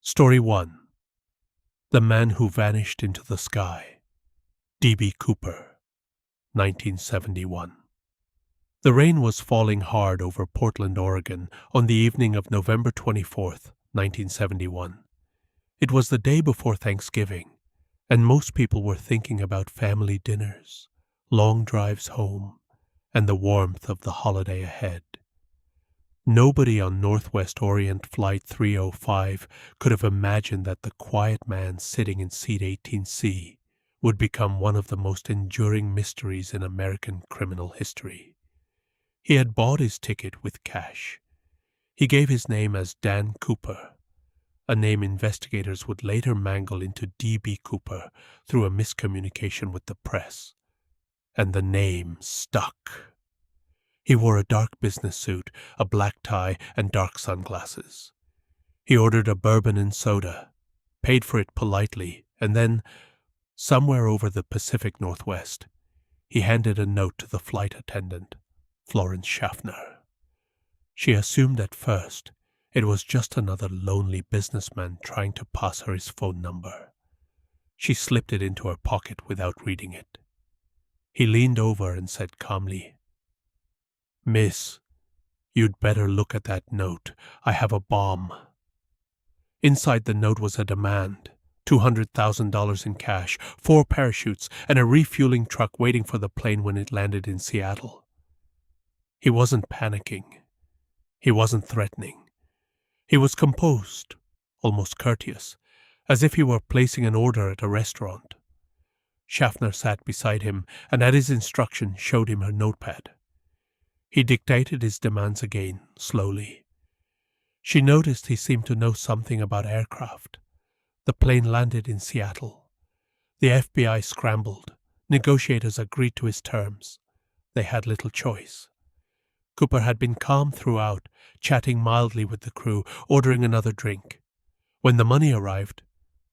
Story 1. The Man Who Vanished into the Sky. D.B. Cooper, 1971. The rain was falling hard over Portland, Oregon on the evening of November 24th, 1971. It was the day before Thanksgiving, and most people were thinking about family dinners, long drives home, and the warmth of the holiday ahead. Nobody on Northwest Orient Flight 305 could have imagined that the quiet man sitting in seat 18C would become one of the most enduring mysteries in American criminal history. He had bought his ticket with cash. He gave his name as Dan Cooper, a name investigators would later mangle into D.B. Cooper through a miscommunication with the press. And the name stuck. He wore a dark business suit, a black tie, and dark sunglasses. He ordered a bourbon and soda, paid for it politely, and then, somewhere over the Pacific Northwest, he handed a note to the flight attendant, Florence Schaffner. She assumed at first it was just another lonely businessman trying to pass her his phone number. She slipped it into her pocket without reading it. He leaned over and said calmly, "Miss, you'd better look at that note. I have a bomb." Inside the note was a demand, $200,000 in cash, 4 parachutes, and a refueling truck waiting for the plane when it landed in Seattle. He wasn't panicking. He wasn't threatening. He was composed, almost courteous, as if he were placing an order at a restaurant. Schaffner sat beside him and at his instruction showed him her notepad. He dictated his demands again, slowly. She noticed he seemed to know something about aircraft. The plane landed in Seattle. The FBI scrambled. Negotiators agreed to his terms. They had little choice. Cooper had been calm throughout, chatting mildly with the crew, ordering another drink. When the money arrived,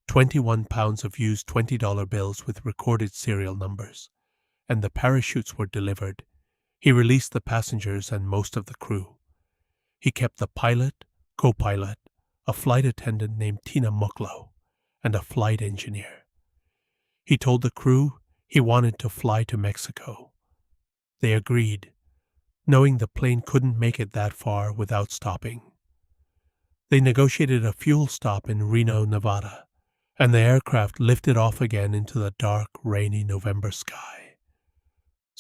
21 pounds of used $20 bills with recorded serial numbers, and the parachutes were delivered, he released the passengers and most of the crew. He kept the pilot, co-pilot, a flight attendant named Tina Mucklow, and a flight engineer. He told the crew he wanted to fly to Mexico. They agreed, knowing the plane couldn't make it that far without stopping. They negotiated a fuel stop in Reno, Nevada, and the aircraft lifted off again into the dark, rainy November sky.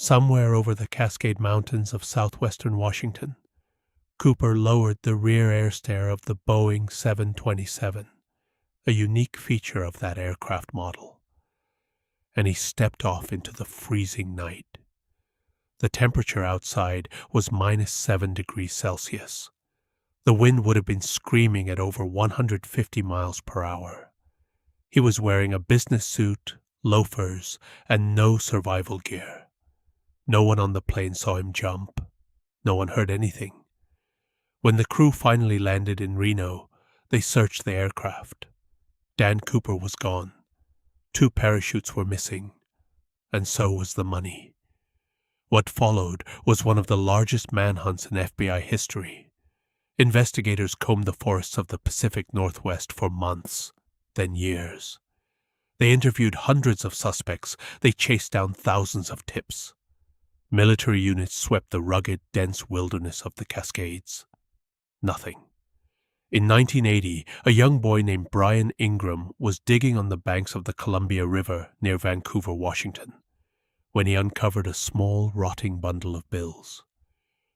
Somewhere over the Cascade Mountains of southwestern Washington, Cooper lowered the rear air stair of the Boeing 727, a unique feature of that aircraft model, and he stepped off into the freezing night. The temperature outside was -7 degrees Celsius. The wind would have been screaming at over 150 miles per hour. He was wearing a business suit, loafers, and no survival gear. No one on the plane saw him jump. No one heard anything. When the crew finally landed in Reno, they searched the aircraft. Dan Cooper was gone. 2 parachutes were missing, and so was the money. What followed was one of the largest manhunts in FBI history. Investigators combed the forests of the Pacific Northwest for months, then years. They interviewed hundreds of suspects. They chased down thousands of tips. Military units swept the rugged, dense wilderness of the Cascades. Nothing. In 1980, a young boy named Brian Ingram was digging on the banks of the Columbia River near Vancouver, Washington, when he uncovered a small, rotting bundle of bills.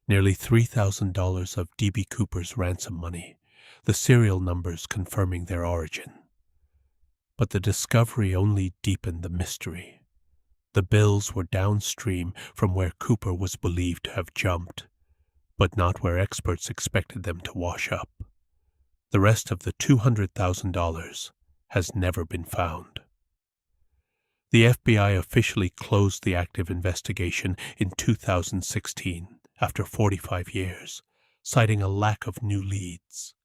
Nearly $3,000 of D.B. Cooper's ransom money, the serial numbers confirming their origin. But the discovery only deepened the mystery. The bills were downstream from where Cooper was believed to have jumped, but not where experts expected them to wash up. The rest of the $200,000 has never been found. The FBI officially closed the active investigation in 2016, after 45 years, citing a lack of new leads.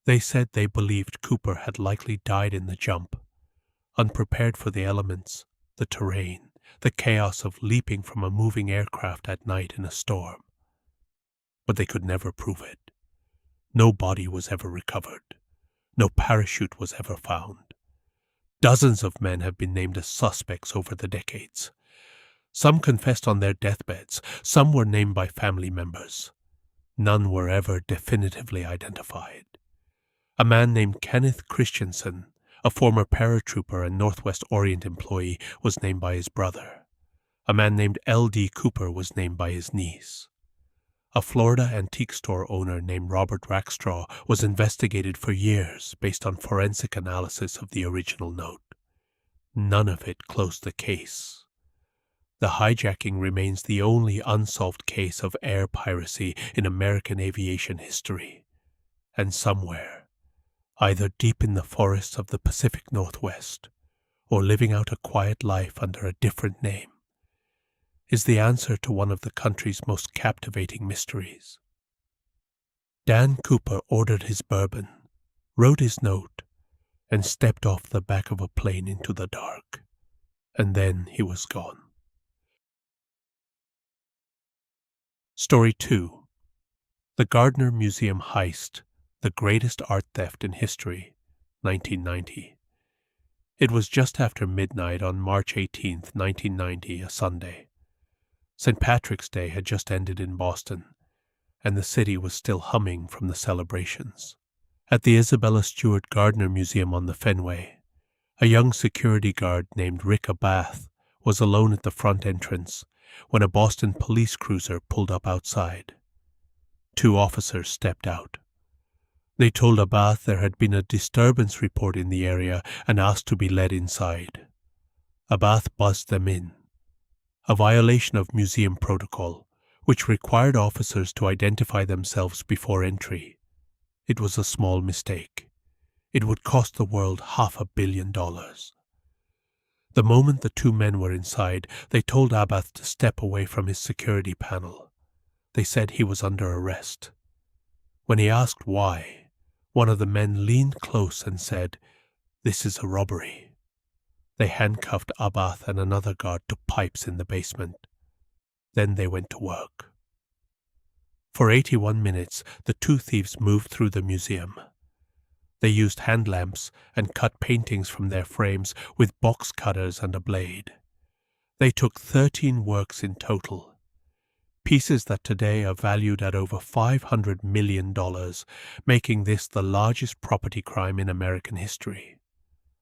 They said they believed Cooper had likely died in the jump, unprepared for the elements, the terrain, the chaos of leaping from a moving aircraft at night in a storm. But they could never prove it. No body was ever recovered. No parachute was ever found. Dozens of men have been named as suspects over the decades. Some confessed on their deathbeds, some were named by family members. None were ever definitively identified. A man named Kenneth Christensen, a former paratrooper and Northwest Orient employee, was named by his brother. A man named L.D. Cooper was named by his niece. A Florida antique store owner named Robert Rackstraw was investigated for years based on forensic analysis of the original note. None of it closed the case. The hijacking remains the only unsolved case of air piracy in American aviation history. And somewhere, either deep in the forests of the Pacific Northwest, or living out a quiet life under a different name, is the answer to one of the country's most captivating mysteries. Dan Cooper ordered his bourbon, wrote his note, and stepped off the back of a plane into the dark. And then he was gone. Story 2. The Gardner Museum Heist, the Greatest Art Theft in History, 1990. It was just after midnight on March 18, 1990, a Sunday. St. Patrick's Day had just ended in Boston, and the city was still humming from the celebrations. At the Isabella Stewart Gardner Museum on the Fenway, a young security guard named Rick Abath was alone at the front entrance when a Boston police cruiser pulled up outside. 2 officers stepped out. They told Abath there had been a disturbance report in the area and asked to be led inside. Abath buzzed them in. A violation of museum protocol, which required officers to identify themselves before entry. It was a small mistake. It would cost the world $500 million. The moment the 2 men were inside, they told Abath to step away from his security panel. They said he was under arrest. When he asked why, one of the men leaned close and said, "This is a robbery." They handcuffed Abath and another guard to pipes in the basement. Then they went to work. For 81 minutes, the 2 thieves moved through the museum. They used hand lamps and cut paintings from their frames with box cutters and a blade. They took 13 works in total, pieces that today are valued at over $500 million, making this the largest property crime in American history.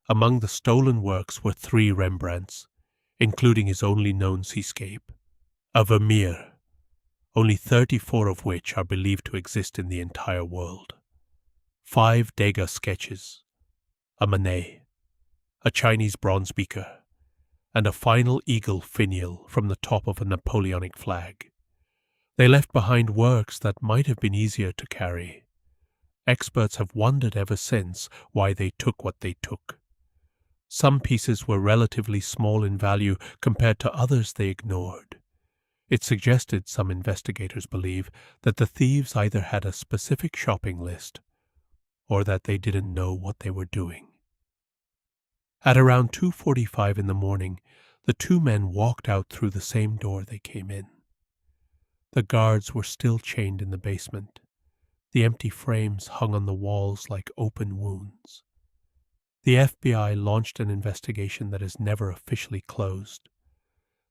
Among the stolen works were 3 Rembrandts, including his only known seascape, a Vermeer, only 34 of which are believed to exist in the entire world, 5 Degas sketches, a Manet, a Chinese bronze beaker, and a final eagle finial from the top of a Napoleonic flag. They left behind works that might have been easier to carry. Experts have wondered ever since why they took what they took. Some pieces were relatively small in value compared to others they ignored. It suggested, some investigators believe, that the thieves either had a specific shopping list or that they didn't know what they were doing. At around 2:45 in the morning, the 2 men walked out through the same door they came in. The guards were still chained in the basement. The empty frames hung on the walls like open wounds. The FBI launched an investigation that is never officially closed.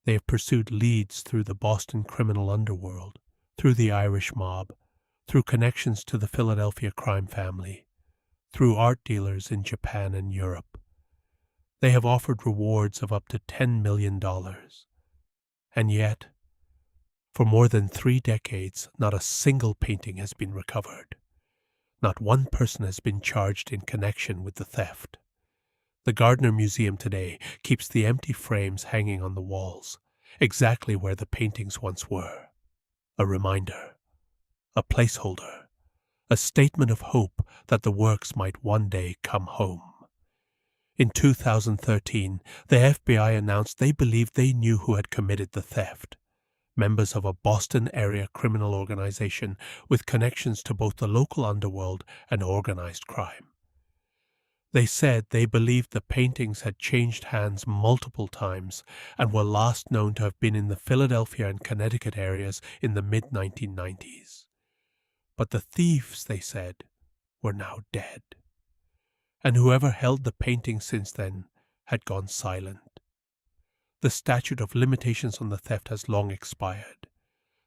They have pursued leads through the Boston criminal underworld, through the Irish mob, through connections to the Philadelphia crime family, through art dealers in Japan and Europe. They have offered rewards of up to $10 million. And yet, for more than 3 decades, not a single painting has been recovered. Not one person has been charged in connection with the theft. The Gardner Museum today keeps the empty frames hanging on the walls, exactly where the paintings once were. A reminder, a placeholder, a statement of hope that the works might one day come home. In 2013, the FBI announced they believed they knew who had committed the theft. Members of a Boston area criminal organization with connections to both the local underworld and organized crime. They said they believed the paintings had changed hands multiple times and were last known to have been in the Philadelphia and Connecticut areas in the mid-1990s. But the thieves, they said, were now dead. and whoever held the painting since then had gone silent. The statute of limitations on the theft has long expired.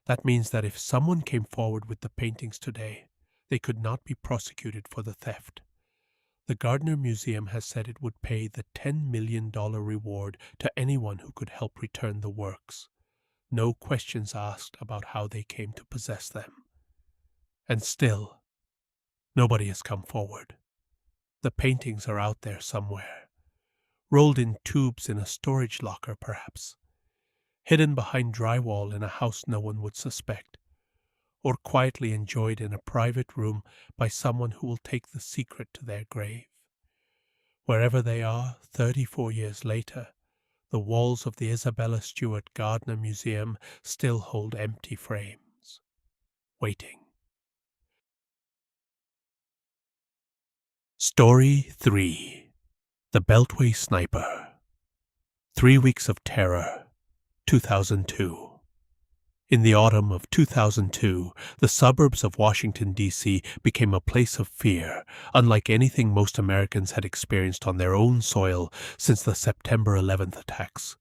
That means that if someone came forward with the paintings today, they could not be prosecuted for the theft. The Gardner Museum has said it would pay the $10 million reward to anyone who could help return the works. No questions asked about how they came to possess them. And still, nobody has come forward. The paintings are out there somewhere, rolled in tubes in a storage locker perhaps, hidden behind drywall in a house no one would suspect, or quietly enjoyed in a private room by someone who will take the secret to their grave. Wherever they are, 34 years later, the walls of the Isabella Stewart Gardner Museum still hold empty frames, waiting. Story 3. The Beltway Sniper. 3 Weeks of Terror, 2002. In the autumn of 2002, the suburbs of Washington, D.C. became a place of fear, unlike anything most Americans had experienced on their own soil since the September 11th attacks.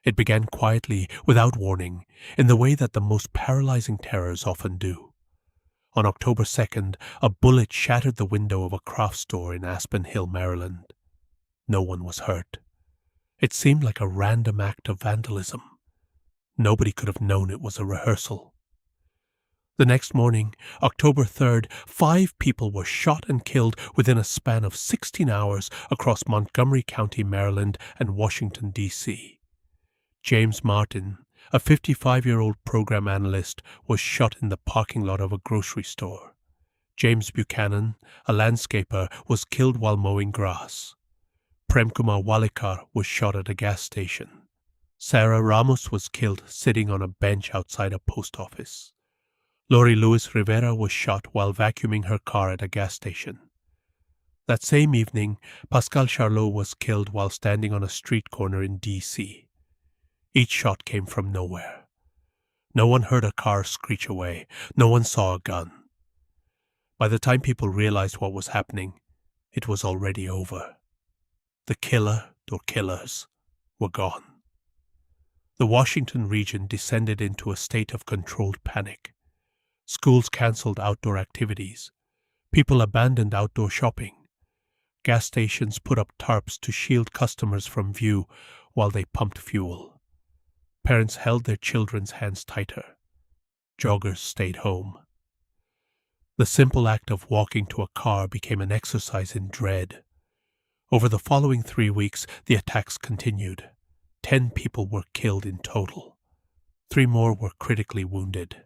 It began quietly, without warning, in the way that the most paralyzing terrors often do. On October 2nd, a bullet shattered the window of a craft store in Aspen Hill, Maryland. No one was hurt. It seemed like a random act of vandalism. Nobody could have known it was a rehearsal. The next morning, October 3rd, 5 people were shot and killed within a span of 16 hours across Montgomery County, Maryland and Washington, D.C. James Martin, a 55-year-old program analyst, was shot in the parking lot of a grocery store. James Buchanan, a landscaper, was killed while mowing grass. Premkumar Walikar was shot at a gas station. Sarah Ramos was killed sitting on a bench outside a post office. Lori Lewis Rivera was shot while vacuuming her car at a gas station. That same evening, Pascal Charlot was killed while standing on a street corner in D.C. Each shot came from nowhere. No one heard a car screech away. No one saw a gun. By the time people realized what was happening, it was already over. The killer, or killers, were gone. The Washington region descended into a state of controlled panic. Schools canceled outdoor activities. People abandoned outdoor shopping. Gas stations put up tarps to shield customers from view while they pumped fuel. Parents held their children's hands tighter. Joggers stayed home. The simple act of walking to a car became an exercise in dread. Over the following 3 weeks, the attacks continued. 10 people were killed in total. 3 more were critically wounded.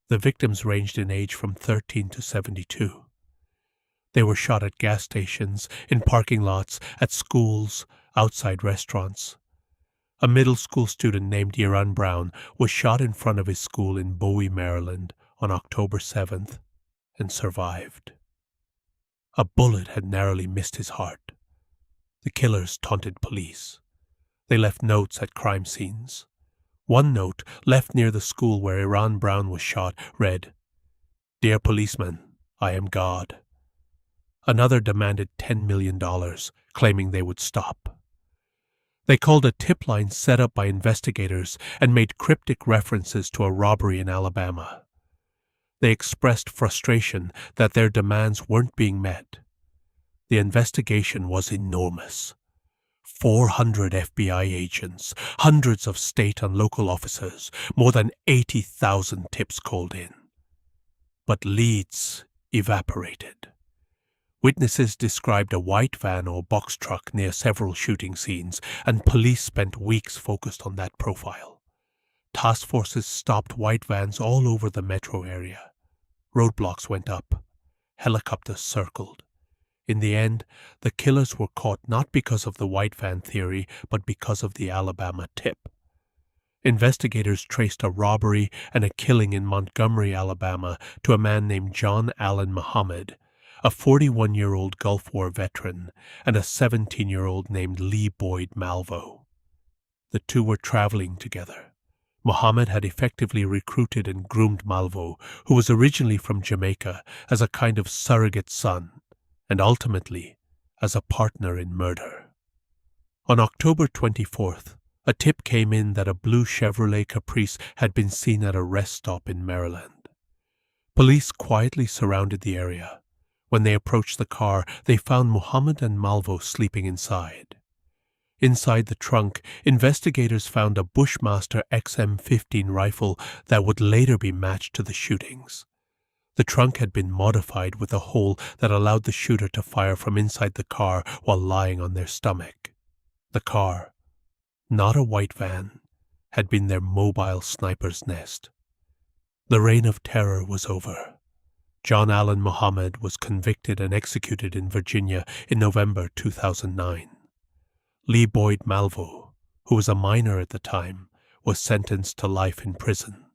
The victims ranged in age from 13 to 72. They were shot at gas stations, in parking lots, at schools, outside restaurants. A middle school student named Iran Brown was shot in front of his school in Bowie, Maryland on October 7th and survived. A bullet had narrowly missed his heart. The killers taunted police. They left notes at crime scenes. One note, left near the school where Iran Brown was shot, read, "Dear policeman, I am God." Another demanded $10 million, claiming they would stop. They called a tip line set up by investigators and made cryptic references to a robbery in Alabama. They expressed frustration that their demands weren't being met. The investigation was enormous. 400 FBI agents, hundreds of state and local officers, more than 80,000 tips called in. But leads evaporated. Witnesses described a white van or box truck near several shooting scenes, and police spent weeks focused on that profile. Task forces stopped white vans all over the metro area. Roadblocks went up. Helicopters circled. In the end, the killers were caught not because of the white van theory, but because of the Alabama tip. Investigators traced a robbery and a killing in Montgomery, Alabama, to a man named John Allen Muhammad, a 41-year-old Gulf War veteran, and a 17-year-old named Lee Boyd Malvo. The two were traveling together. Muhammad had effectively recruited and groomed Malvo, who was originally from Jamaica, as a kind of surrogate son, and ultimately, as a partner in murder. On October 24th, a tip came in that a blue Chevrolet Caprice had been seen at a rest stop in Maryland. Police quietly surrounded the area. When they approached the car, they found Muhammad and Malvo sleeping inside. Inside the trunk, investigators found a Bushmaster XM15 rifle that would later be matched to the shootings. The trunk had been modified with a hole that allowed the shooter to fire from inside the car while lying on their stomach. The car, not a white van, had been their mobile sniper's nest. The reign of terror was over. John Allen Muhammad was convicted and executed in Virginia in November 2009. Lee Boyd Malvo, who was a minor at the time, was sentenced to life in prison.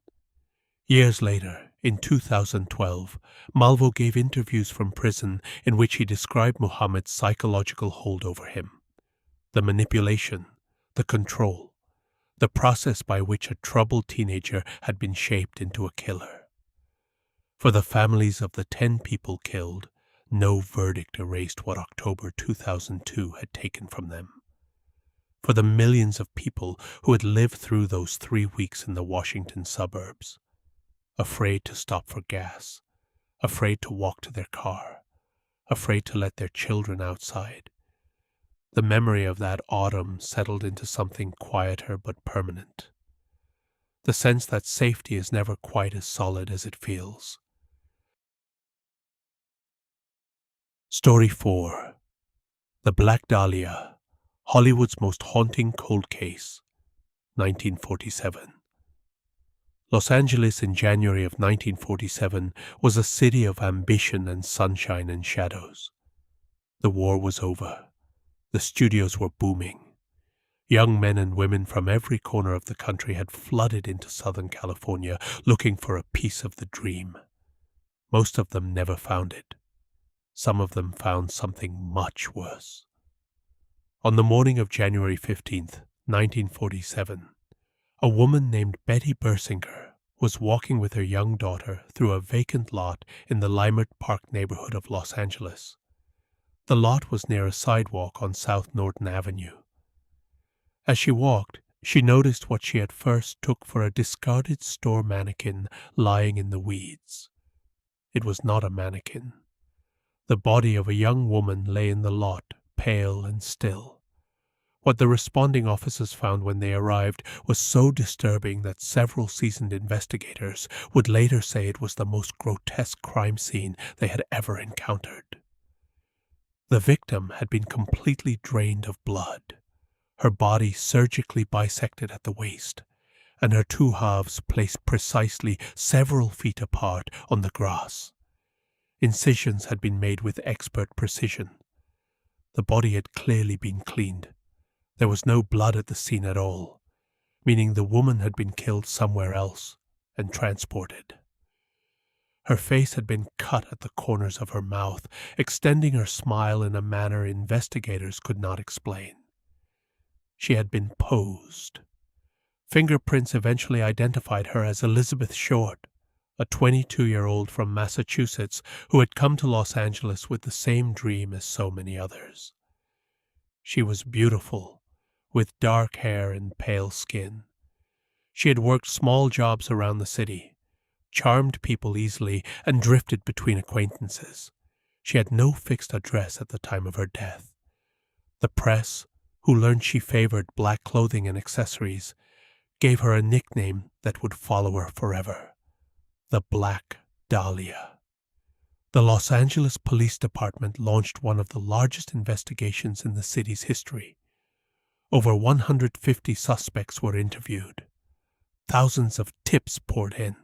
Years later, in 2012, Malvo gave interviews from prison in which he described Muhammad's psychological hold over him. The manipulation, the control, the process by which a troubled teenager had been shaped into a killer. For the families of the 10 people killed, no verdict erased what October 2002 had taken from them. For the millions of people who had lived through those 3 weeks in the Washington suburbs, afraid to stop for gas, afraid to walk to their car, afraid to let their children outside, the memory of that autumn settled into something quieter but permanent. The sense that safety is never quite as solid as it feels. Story 4. The Black Dahlia, Hollywood's most haunting cold case, 1947. Los Angeles in January of 1947 was a city of ambition and sunshine and shadows. The war was over. The studios were booming. Young men and women from every corner of the country had flooded into Southern California looking for a piece of the dream. Most of them never found it. Some of them found something much worse. On the morning of January 15th, 1947, a woman named Betty Bersinger was walking with her young daughter through a vacant lot in the Leimert Park neighborhood of Los Angeles. The lot was near a sidewalk on South Norton Avenue. As she walked, she noticed what she at first took for a discarded store mannequin lying in the weeds. It was not a mannequin. The body of a young woman lay in the lot, pale and still. What the responding officers found when they arrived was so disturbing that several seasoned investigators would later say it was the most grotesque crime scene they had ever encountered. The victim had been completely drained of blood, her body surgically bisected at the waist, and her 2 halves placed precisely several feet apart on the grass. Incisions had been made with expert precision. The body had clearly been cleaned. There was no blood at the scene at all, meaning the woman had been killed somewhere else and transported. Her face had been cut at the corners of her mouth, extending her smile in a manner investigators could not explain. She had been posed. Fingerprints eventually identified her as Elizabeth Short, a 22-year-old from Massachusetts who had come to Los Angeles with the same dream as so many others. She was beautiful, with dark hair and pale skin. She had worked small jobs around the city, charmed people easily, and drifted between acquaintances. She had no fixed address at the time of her death. The press, who learned she favored black clothing and accessories, gave her a nickname that would follow her forever: the Black Dahlia. The Los Angeles Police Department launched one of the largest investigations in the city's history. Over 150 suspects were interviewed. Thousands of tips poured in.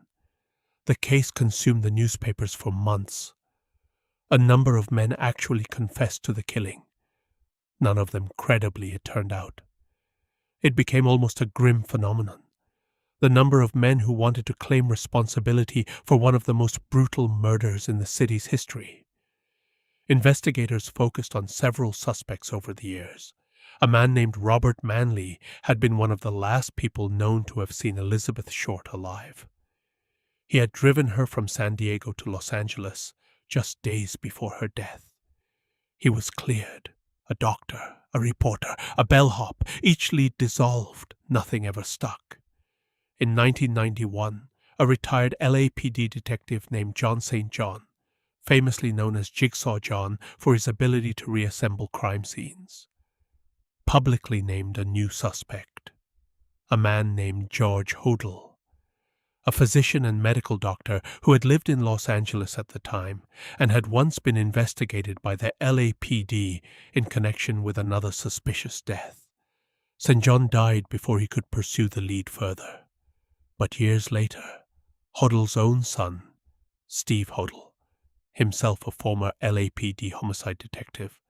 The case consumed the newspapers for months. A number of men actually confessed to the killing. None of them credibly, it turned out. It became almost a grim phenomenon. The number of men who wanted to claim responsibility for one of the most brutal murders in the city's history. Investigators focused on several suspects over the years. A man named Robert Manley had been one of the last people known to have seen Elizabeth Short alive. He had driven her from San Diego to Los Angeles just days before her death. He was cleared, A doctor, a reporter, a bellhop, each lead dissolved, nothing ever stuck. In 1991, a retired LAPD detective named John St. John, famously known as Jigsaw John for his ability to reassemble crime scenes, publicly named a new suspect, a man named George Hodel, a physician and medical doctor who had lived in Los Angeles at the time and had once been investigated by the LAPD in connection with another suspicious death. St. John died before he could pursue the lead further. But years later, Hodel's own son, Steve Hodel, himself a former LAPD homicide detective,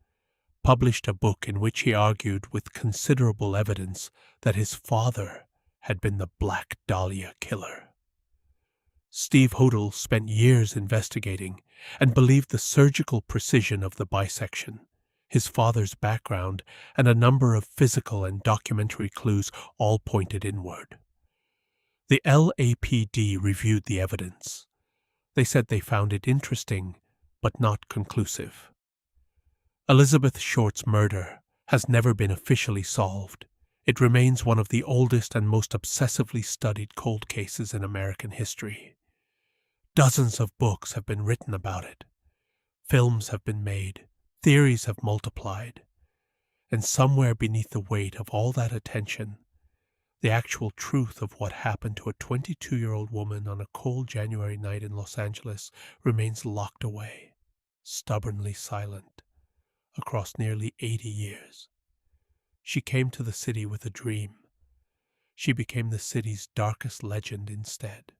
published a book in which he argued with considerable evidence that his father had been the Black Dahlia killer. Steve Hodel spent years investigating and believed the surgical precision of the bisection, his father's background, and a number of physical and documentary clues all pointed inward. The LAPD reviewed the evidence. They said they found it interesting, but not conclusive. Elizabeth Short's murder has never been officially solved. It remains one of the oldest and most obsessively studied cold cases in American history. Dozens of books have been written about it. Films have been made. Theories have multiplied. And somewhere beneath the weight of all that attention, the actual truth of what happened to a 22-year-old woman on a cold January night in Los Angeles remains locked away, stubbornly silent, across nearly 80 years. She came to the city with a dream. She became the city's darkest legend instead.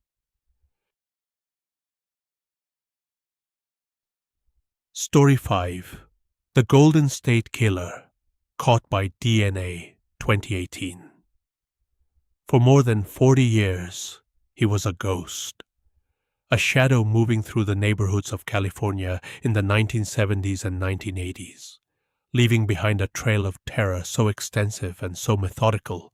Story 5. The Golden State Killer, Caught by DNA, 2018. For more than 40 years, he was a ghost, a shadow moving through the neighborhoods of California in the 1970s and 1980s, leaving behind a trail of terror so extensive and so methodical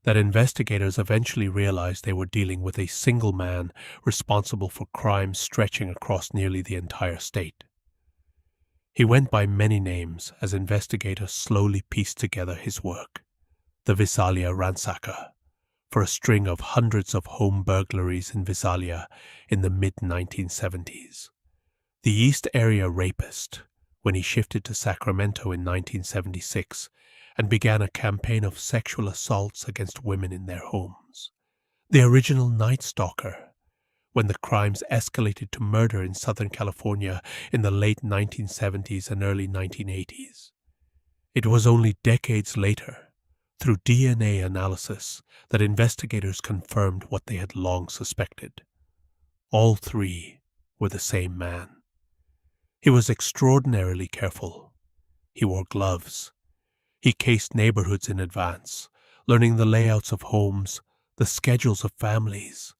that investigators eventually realized they were dealing with a single man responsible for crimes stretching across nearly the entire state. He went by many names as investigators slowly pieced together his work: the Visalia ransacker, for a string of hundreds of home burglaries in Visalia in the mid-1970s. The East Area rapist, when he shifted to Sacramento in 1976 and began a campaign of sexual assaults against women in their homes. The original Night Stalker, when the crimes escalated to murder in Southern California in the late 1970s and early 1980s. It was only decades later, through DNA analysis, that investigators confirmed what they had long suspected. All three were the same man. He was extraordinarily careful. He wore gloves. He cased neighborhoods in advance, learning the layouts of homes, the schedules of families.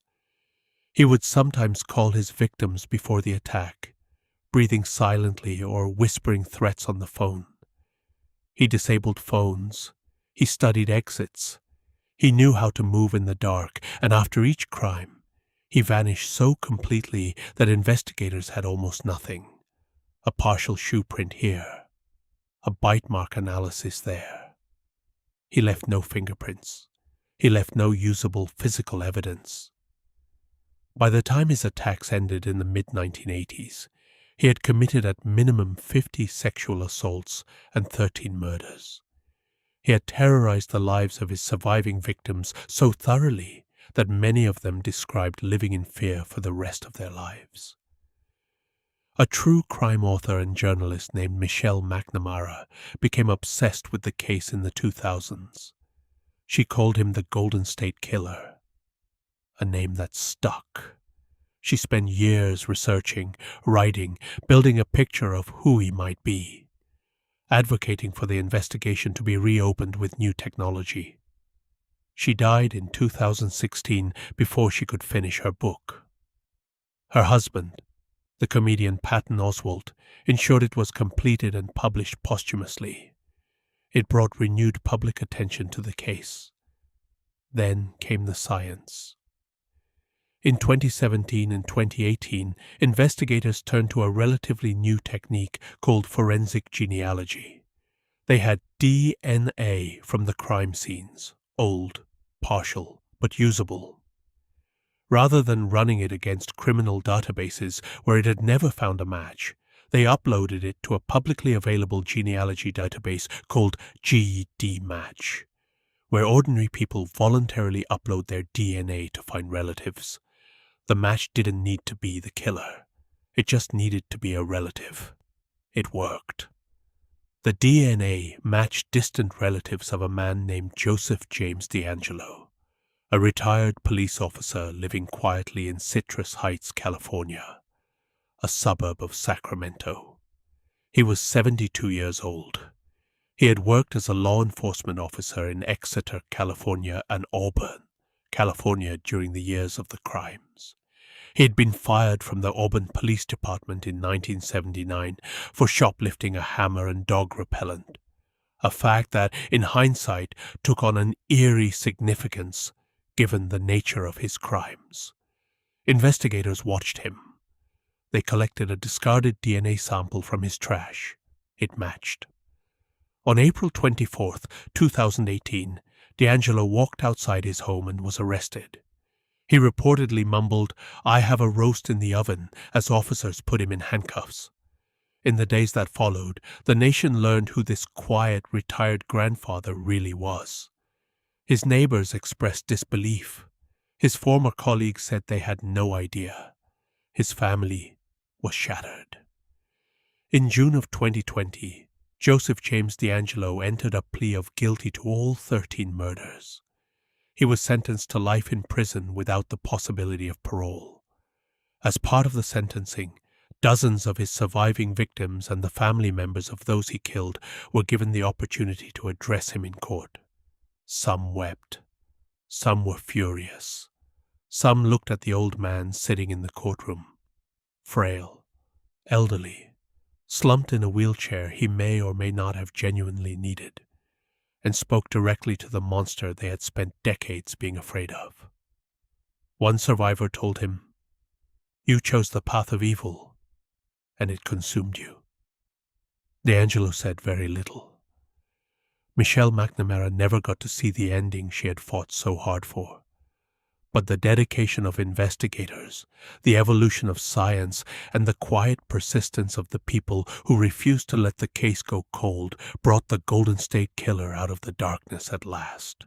He would sometimes call his victims before the attack, breathing silently or whispering threats on the phone. He disabled phones. He studied exits. He knew how to move in the dark, and after each crime, he vanished so completely that investigators had almost nothing. A partial shoe print here, a bite mark analysis there. He left no fingerprints. He left no usable physical evidence. By the time his attacks ended in the mid-1980s, he had committed at minimum 50 sexual assaults and 13 murders. He had terrorized the lives of his surviving victims so thoroughly that many of them described living in fear for the rest of their lives. A true crime author and journalist named Michelle McNamara became obsessed with the case in the 2000s. She called him the Golden State Killer, a name that stuck. She spent years researching, writing, building a picture of who he might be, advocating for the investigation to be reopened with new technology. She died in 2016 before she could finish her book. Her husband, the comedian Patton Oswalt, ensured it was completed and published posthumously. It brought renewed public attention to the case. Then came the science. In 2017 and 2018, investigators turned to a relatively new technique called forensic genealogy. They had DNA from the crime scenes, old, partial, but usable. Rather than running it against criminal databases where it had never found a match, they uploaded it to a publicly available genealogy database called GDmatch, where ordinary people voluntarily upload their DNA to find relatives. The match didn't need to be the killer. It just needed to be a relative. It worked. The DNA matched distant relatives of a man named Joseph James DeAngelo, a retired police officer living quietly in Citrus Heights, California, a suburb of Sacramento. He was 72 years old. He had worked as a law enforcement officer in Exeter, California, and Auburn, California during the years of the crimes. He had been fired from the Auburn Police Department in 1979 for shoplifting a hammer and dog repellent, a fact that, in hindsight, took on an eerie significance given the nature of his crimes. Investigators watched him. They collected a discarded DNA sample from his trash. It matched. On April 24, 2018, DeAngelo walked outside his home and was arrested. He reportedly mumbled, "I have a roast in the oven," as officers put him in handcuffs. In the days that followed, the nation learned who this quiet, retired grandfather really was. His neighbors expressed disbelief. His former colleagues said they had no idea. His family was shattered. In June of 2020, Joseph James DeAngelo entered a plea of guilty to all 13 murders. He was sentenced to life in prison without the possibility of parole. As part of the sentencing, dozens of his surviving victims and the family members of those he killed were given the opportunity to address him in court. Some wept. Some were furious. Some looked at the old man sitting in the courtroom, frail, elderly, slumped in a wheelchair he may or may not have genuinely needed, and spoke directly to the monster they had spent decades being afraid of. One survivor told him, "You chose the path of evil, and it consumed you." DeAngelo said very little. Michelle McNamara never got to see the ending she had fought so hard for. But the dedication of investigators, the evolution of science, and the quiet persistence of the people who refused to let the case go cold brought the Golden State Killer out of the darkness at last.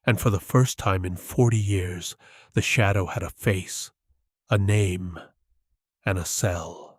And for the first time in 40 years, the shadow had a face, a name, and a cell.